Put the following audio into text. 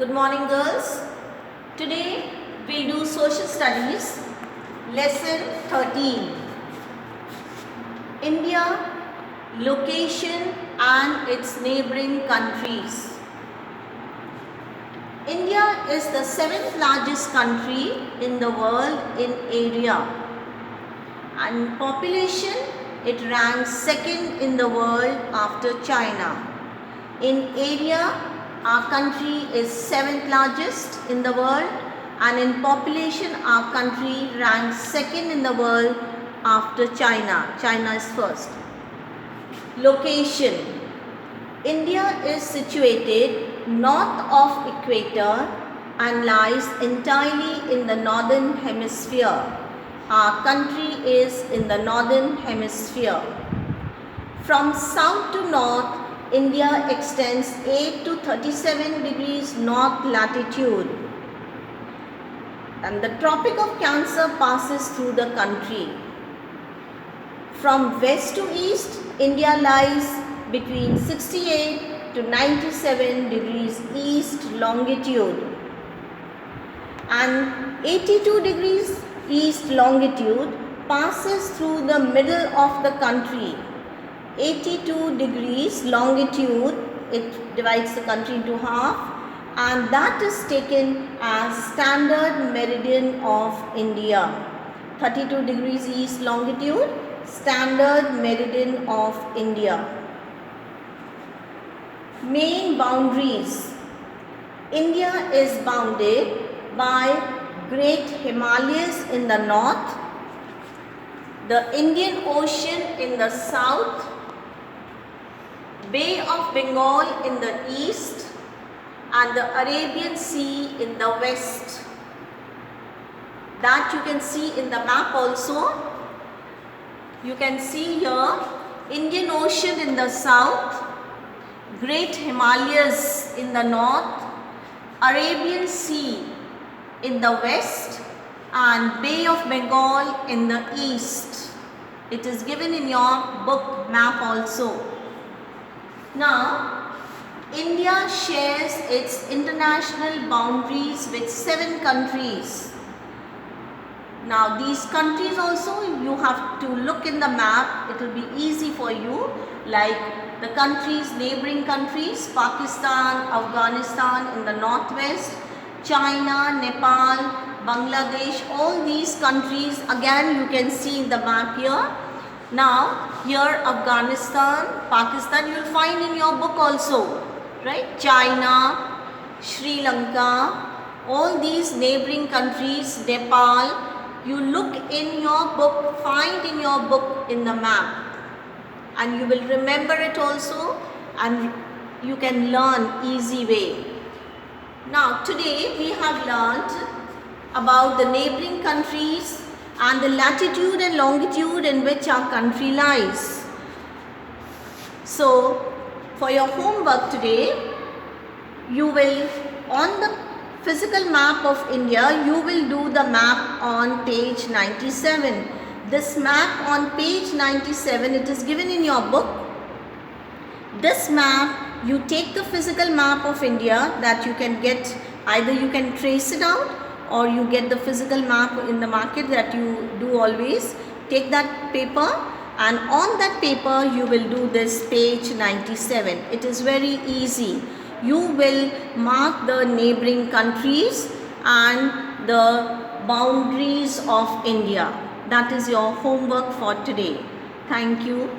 Good morning, girls. Today we'll do social studies, lesson 13. India, location and its neighboring countries. India is the 7th largest country in the world in area, and population it ranks 2nd in the world after China. In area, our country is 7th largest in the world, and in population our country ranks 2nd in the world after China. China is first. Location. India is situated north of equator and lies entirely in the northern hemisphere. Our country is in the northern hemisphere. From south to north, India extends 8 to 37 degrees north latitude, and the Tropic of Cancer passes through the country. From west to east, India lies between 68 to 97 degrees east longitude, and 82 degrees east longitude passes through the middle of the country. 82 degrees longitude, it divides the country into half, and that is taken as standard meridian of India. 32 degrees east longitude, standard meridian of India. Main boundaries. India is bounded by Great Himalayas in the north, the Indian Ocean in the south, Bay of Bengal in the east, and the Arabian Sea in the west. That you can see in the map also. You can see here Indian Ocean in the south, Great Himalayas in the north, Arabian Sea in the west, and Bay of Bengal in the east. It is given in your book map also. Now, India shares its international boundaries with 7 countries. Now, these countries also you have to look in the map. It will be easy for you, like the countries, neighboring countries, Pakistan, Afghanistan in the northwest, China, Nepal, Bangladesh, all these countries again you can see in the map here. Now here Afghanistan, Pakistan you will find in your book also, right? China, Sri Lanka, all these neighboring countries, Nepal, you look in your book, find in your book in the map, and you will remember it also, and you can learn easy way. Now today we have learnt about the neighboring countries and the latitude and longitude in which our country lies. So for your homework today, you will, on the physical map of India, you will do the map on page 97. This map on page 97, it is given in your book. This map, you take the physical map of India that you can get, either you can trace it out or you get the physical map in the market that you do always. Take that paper, and on that paper you will do this page 97. It is very easy. You will mark the neighboring countries and the boundaries of India. That is your homework for today. Thank you.